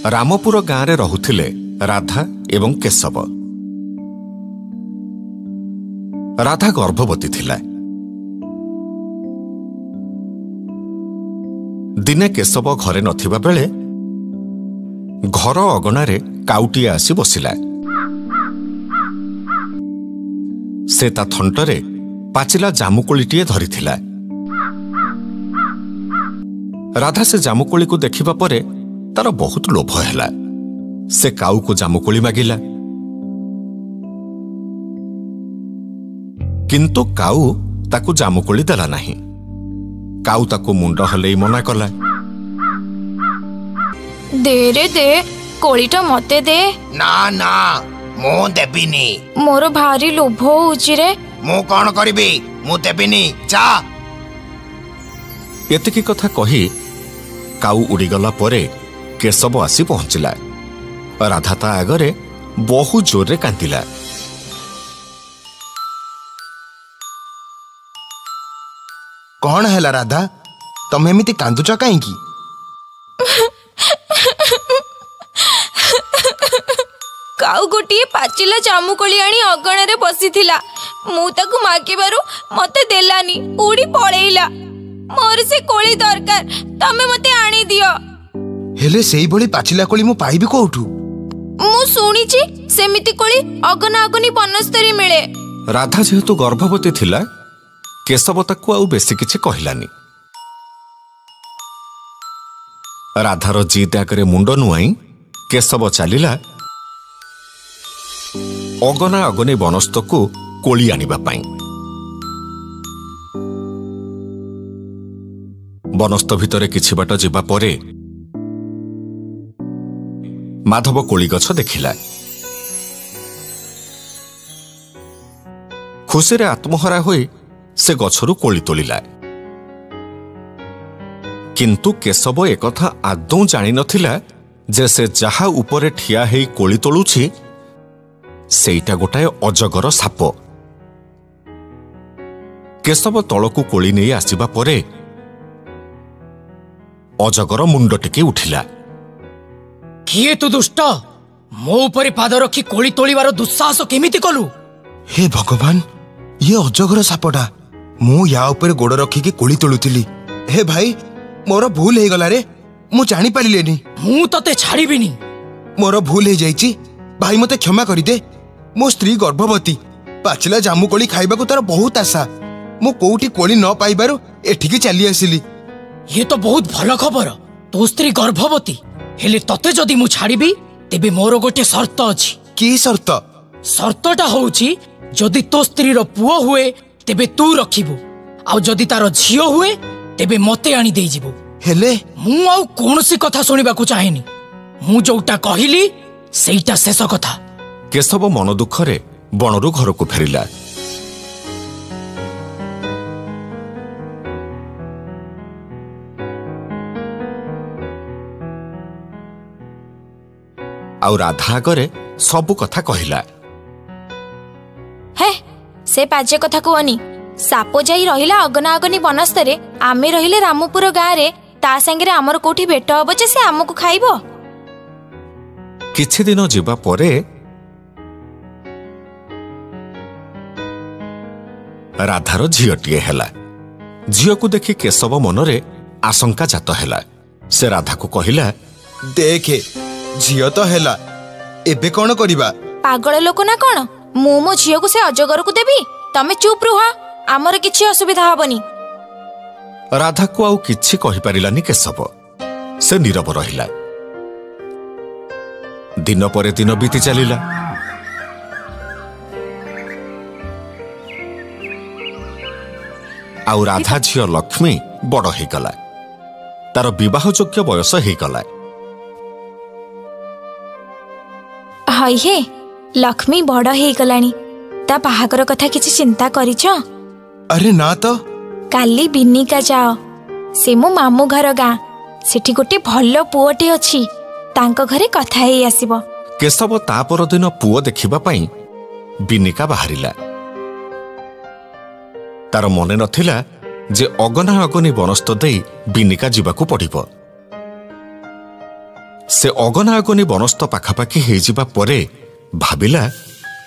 रामपुर गाँव में रहुथिले राधा एवं केशव। राधा गर्भवती थिला। दिने केशव घरे नथिबा बेले घर अगणारे काउटिया आसी बसिला। से ता थंटरे पाचिला जामुकोलीटीए धरिथिला। राधा से जामुकोली को देखिबा परे तार बहुत लोभ हैला। से काऊ को जामुकोली मागिला, किंतु काऊ ताकू जामुकोली देला नहीं। काऊ ताकू मुंड हलई मना कला। दे रे दे, कोलीटा मते दे। ना ना मु देबिनी। मोर भारी लोभ होउची रे। मु कोन करबी, मु देबिनी जा। एतिकी कथा कही काऊ उड़ीगला परे केशव आसी पहुंचला। राधा ता आगरे बहु जोर रे कांदिला। कौन है राधा, तमे एमिति कांदुच कहीं? काऊ गोटे पाचिला जामुकोली आनी अगणारे बसिथिला। मु ताकू मागिबारु मते देलानी, उड़ी पळेइला। मोर से कोली दरकार, तमे मते आनी दियो। हेले सेई भली पाचिला कोली मु पाइबी कोठू? मु सुनिची सेमिति कोली अगना अगनी बनस्तरी मिले। राधा जेहेतु गर्भवती थिला, केशव ताकू आउ बेसी किछि कहिलानी। राधार जिद आगरे मुंड नुआई केशव चलिला अगना अगनी बनस्तकू कोली आनिबा पाई। बनस्त भितरे किछि बाट जिबा परे माधव कोली गछ देखिला। खुशी रे आत्महरा होई से गछरु कोली तोलिला। किंतु केशव एकथा आदौ जानि नथिला जे से जहा उपरे ठिया हेई कोली तोलुछि सेईटा गोटाए अजगर साप। केशव तळकू कोली नहीं आसिबा परे अजगर मुंड टेकी उठिला। किए तू दुष्ट, मो ऊपर पाद रखी कोली तोलिबार दुस्साहस केमिति कलु? हे भगवान, ये अजगर सापटा। मु या ऊपर गोड़ रखिकी कोली तोलुथिली। हे भाई, मोर भूल हे गला रे, मु जानि पारिलेनी। मु तते छाड़ीबिनी। मोर भूल हे जाईची, भाई मते क्षमा करि दे। मो स्त्री गर्भवती, पाचिला जामु कोली खाइबा को तार बहुत आशा। मु कोउठी कोली न पाइबारु एठिकी चली आसिली। ये तो बहुत भल खबर। तो स्त्री गर्भवती हेले तते जदि मु छाड़ीबी तेबे मोर गोटे शर्त अछि। की शर्त? शर्तटा होउची जदि तो स्त्री रो पुओ हुए तेबे तू रखिबु, आ जदि तार झियो हुए तेबे मते आनी देई जिवु। हेले मु आउ कोनोसी कथा सुनिबा को चाहेनी। मु जोटा कहिली सेईटा शेष कथा। केशव मन दुखरे बनरू घर को फेरिला। आउ राधा आगरे सबु कथा कहिला। हे से पाजे कथा कहनी। साप जाई रहिला अगना अगनी बनस्तरे, आमे रहिले रामपुर गाँव रे। ता संगे आमर कोठी भेट हबो जे से आमको खाइबो। किछि दिन जिबा परे राधार झियोटीए हेला। झियो को देखि केशव मनरे आशंका जात हेला। से राधा को कहिला, देखे झियो तो हेला, एबे कोन करिबा? पागल लोक ना कोन? मु मो झियो को से अजगर को देबी? तमे चुप रुह, आमर किछि असुविधा हबनी। राधा को आउ किछि कहि पारिलानी केशव। से नीरव रहिला। दिन परे दिन बीती चलिला। आउ राधा झियो लक्ष्मी बड़ हो गला। तार विवाह योग्य बयस हो गला। हई हे, लक्ष्मी बड़ हो गलानी। ता बाहागर कथा किछि चिंता करिछ? अरे ना तो। काली बिनिका जाओ, से मो मामू घर गाँ। सेठी गोटे भल पुओटे अछि तांको घरे कथा हेई आसीबो। केशव ता परदिन पुओ देखिबा पई बिनिका बाहरिला। तार मने नथिला जे अगना अगनी बनस्त देई बिनिका जीवाकू पड़िबो। से अगना अगनी बनस्त पाखापाखि हेजिबा परे भाबिला,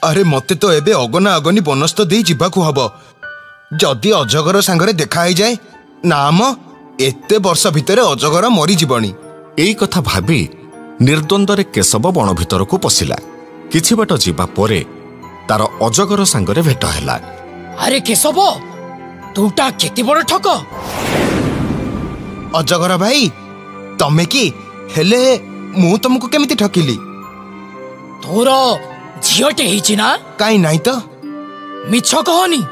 अरे मते तो एबे अगना अगनी बनस्त देई जीवाकू हबो। जदि अजगर सांगरे देखा ही जाए नाम एते वर्ष भितरे अजगर मरी जीवनी। एई कथा भाबी निर्द्वंदरे केशव बण भितरकू पशिला। किछि बाट जीवा परे तार अजगर सांगरे भेट हैला। अरे केशव तूटा केते बड़ ठक। अजगर भाई तमे की हेले मु तुमको केमिति ठकिली? तोर झियोटे हिची ना? काई नाही तो मिछ कहनी,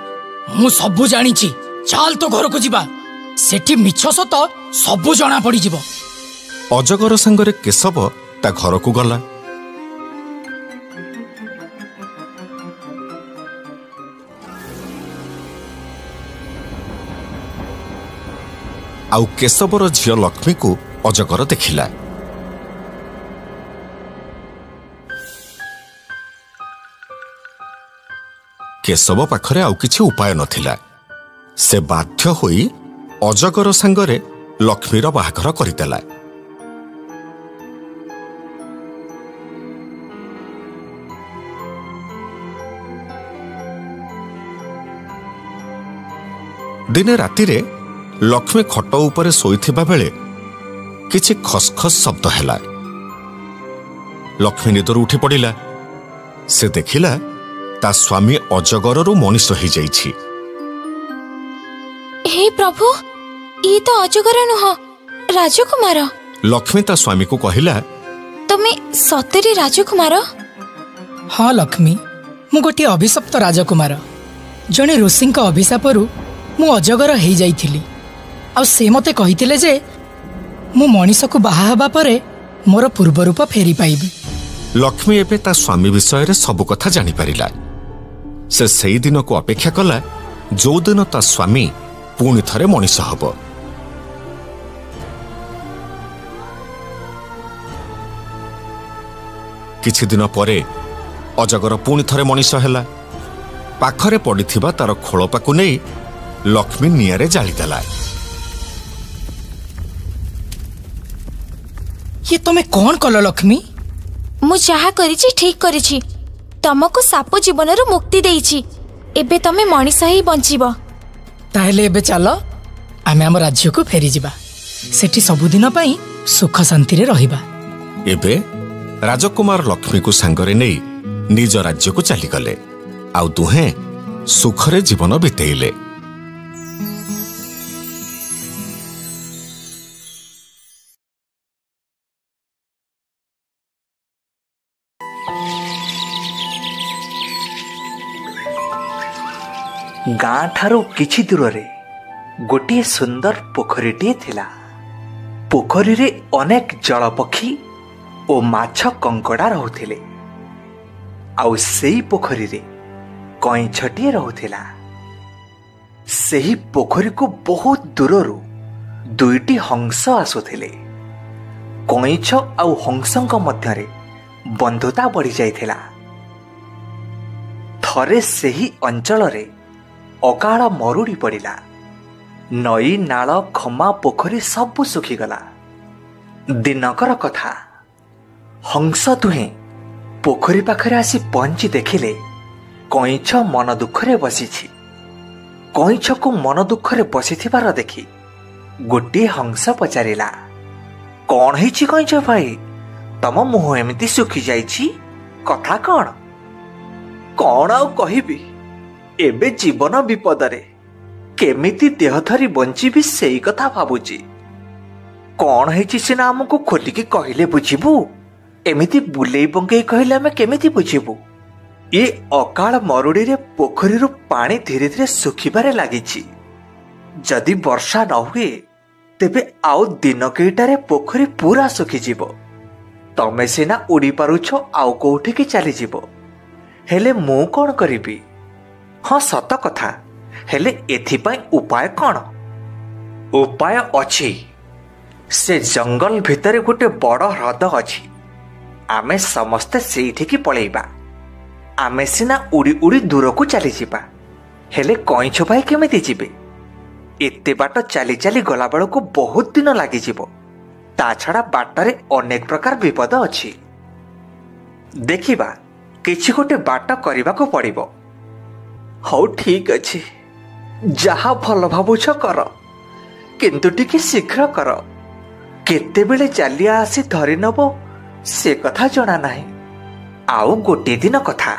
मु सबु जानिची। चाल तो घर को जीवा, सेठी मिछ सत सबु जणा पड़ी जीवो। अजगर सांगरे केशव ता घर को गला। आउ केशवर झियो लक्ष्मी को अजगर देखिला। केशव पाखरे आउ किछि उपाय नथिला। से बाध्य होई अजगर सांगरे लक्ष्मीर बाहाघर करिदेला। दिने रातिरे लक्ष्मी खट उपरे शोइथिबा बेले किछि खसखस शब्द हैला। लक्ष्मी निदर उठी पड़िला। से देखिला ता स्वामी अजगररू मनीष हो जाइछि। हे प्रभु, ई तो अजगर नुह, राजकुमार। लक्ष्मी ता स्वामी को कहिला, तमे सतरे राजकुमार? हाँ लक्ष्मी, मु गोटे अभिशप्त राजकुमार। जणे ऋषिंक अभिशापरू मु अजगर हेई जाइथिली। आ से मते कहिथिले जे मु मनीष को बाहा हबा परे मोर पूर्व रूप फेरी पाइबी। लक्ष्मी एबे ता स्वामी विषय रे सब कथा जानि परिला। से सेई दिन को अपेक्षा कला जो दिन ता स्वामी पुणी थरे मनीष हब। किछि दिन परे अजगर पुणी थरे मनीष हैला। पाखरे पड़िथिबा तार खोलपाकू नेई लक्ष्मी नियारे जालिदेला। ये तमे कौन कल लक्ष्मी? मु जहा करिछि ठीक करिछि। तमको साप जीवनरू मुक्ति देइछि। एबे तमे मनीष ही बंचिबो। ताहेले एबे चलो आमे हम राज्य को फेरी जिबा। सेठी सबुदिन पई सुख शांति रे रहिबा। एबे राजकुमार लक्ष्मी को सांगरे नेई निज राज्य को चली गले। आउ दुहे सुखरे जीवन बितेइले। गाँ ठारू किछि दूर गोटे सुंदर पोखरीटे थिला। पोखरी रे अनेक जल पक्षी ओ माछ कंकड़ा रहुथिले। आउ सेही पोखरी रे कईछटिए रहुथिला। सेही पोखरी को बहुत दूररू दुईटी हंस आसुथिले। कईछ आउ हंसंक मध्यरे बंधुता बढ़ी जाइथिला। थरे सेही अंचल रे अकाल मरुड़ी पड़िला। नई नाल खमा पोखरी सबु सुखीगला। दिनकर कथा। हंस दुहे पोखरी पाखरे आसी पहुंची देखिले कईछ मन दुखरे बसिछि। कईछ को मन दुखरे बसिथिबार देखि गोटे हंस पचारिला, कौन हेछि कईछ भाई, तम मुह एमिति सुखी जाइछि, कथा कौन? कौन आउ कहिबी, एबे जीवन विपदरे केमिति देह धरी बंचिबी सेई कथा भाबुची। कौन हेछि सिना हमको खोटिकी कहिले बुझिबू, एमिति बुलेई बंगेई कहिले आमे केमिति बुझिबू। ये अकाल मरुड़ी रे पोखरीरु पानी धीरे धीरे सुखिबारे लागिछि। जदि वर्षा न हुए तेबे आउ दिन केइटारे पोखरी पूरा सुखी जीवो। तमे सिना उड़ी पारुछ आउ कोउठिकी चली जीवो, हेले मु कौन करिबी? हाँ सत कथा, हेले एथिपाई उपाय कौन? उपाय अछि। से जंगल भितर गोटे बड़ ह्रद अछि। आमे समस्ते सेठिकी पळेइबा। आमे सिना उड़ी उड़ी दूर को चली जिबा, हेले कइछ भाई केमिति जिबे? एते बाट चली चली गला बेलକୁ बहुत दिन लागिଯିବ। ता छड़ा बाटरे अनेक प्रकार विपद अछि। देखिबा किछि गोटे बाट କରିବାକୁ पड़िବ। हौ ठीक अछि, जहा भल भाबुछ कर, किंतु टिके शीघ्र कर। केतेबेले चालिया आसी धरि नब से कथा जणा नाही। आउ गोटे दिन कथा,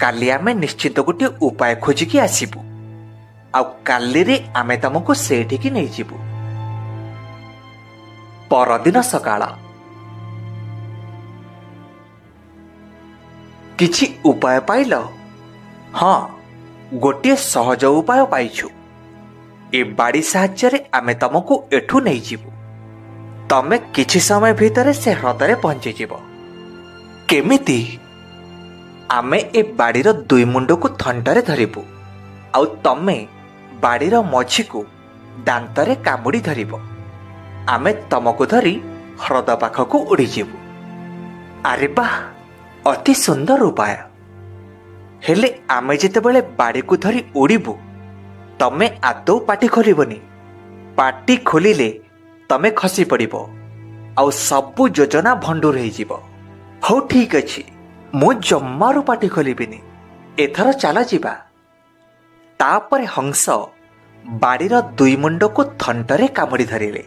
काली आमे निश्चित गोटे उपाय खोजिकी आसीबु। आउ काली रे आमे तमको सेठिकी नै जिबु। परदिन सकाळ किछि उपाय पाइल? हाँ, गोटे सहज उपाय पाइछु। ए बाड़ी साहाय्य आमे तमको एठू नै जिबु। तमे किछि समय भितर से ह्रदरे पहुंची जिब। केमिति? आमे ए बाड़ीर दुई मुंड को थंटरे धरिबु, आउ तमे बाड़ीर मझी को दांतरे कामुड़ी धरिब। आमे तमको धरी ह्रद पाखको उड़ी जिबु। अरे बा, अति सुंदर उपाय। हेले आमे जेतेबेले बाड़ी को धरी उड़ीबु, तमे आदौ पाटी खोलिबनी। पाटी खोलिले तमे खसी पड़िबो, आउ सबु योजना भंडूर हो जिवो। हो ठीक अछि, मु जम्मारू पाटी खोलिबिनी। एथर चला जिबा। तापरे हंस बाड़ीर दुई मुंड को थंटरे कामुड़ी धरिले,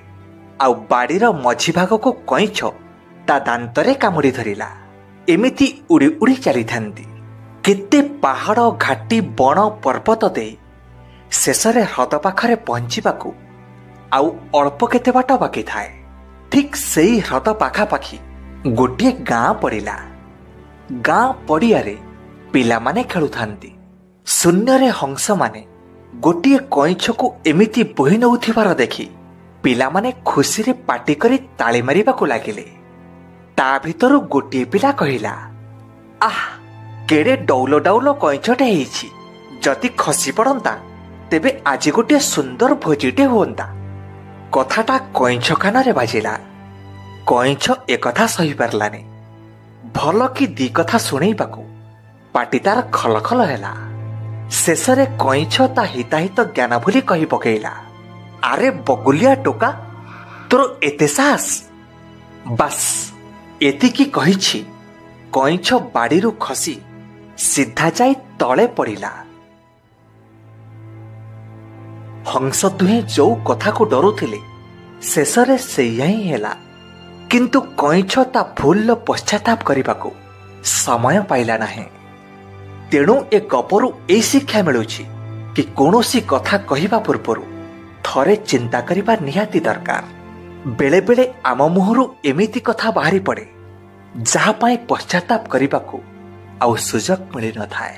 आउ बाड़ीर मझी भाग को कइछ ता दांतरे कामुड़ी धरिला। एमिति उड़ी उड़ी चली थांती। केते पहाड़ घाटी बण पर्वत दे शेषरे ह्रद पाखरे पहुंचीबाकू आउ अल्प केते बाट बाकी थाए। ठीक सेई ह्रद पाखापाखी गोटे गाँ पड़िला। गाँ पड़ियारे पिला माने खेलुथांती। शून्य हंस माने गोटे कइछ को एमिति बोही नउथिबार देखि पिला माने खुशी रे पाटी करी ताली मारिबाकू लागिले। ता भितरु गोटे पिला कहिला, आह, केड़े डौलो डौलो कइछटे हेइछि। जदि खसी पड़ंता तेबे आज गोटे सुंदर भोजीटे हुअंता। कथाटा कइछ काନରେ बाजिला। कइछ एकथा सही पारलानी। भल कि दी कथा सुणैबाकू पाटी तार खलखल हैला। शेषरे कइछ ता हिताहित ज्ञान भूली कहि पकेइला, अरे बगुलिया टोका, तोर एते साहस? बास एतिकी कहिछि कइछ बाड़ीरू खसी सीधा जाई तळे पड़िला। हंस दुहे जो कथा को डरुथिले शेषरे सेया ही हेला। किंतु कइछ ता भूल पश्चाताप करिबाकू समय पाइला नाही। तेणु ए गपरू ए शिक्षा मिलुछि कि कौनसी कथा कहिबा पूर्वरु थरे चिंता करिबा निहाती दरकार। बेले बेले आम मुहरु एमिति कथा बाहरी पड़े जहा पाए पश्चाताप करिबाकू आउ सुजोग मिली न थाए।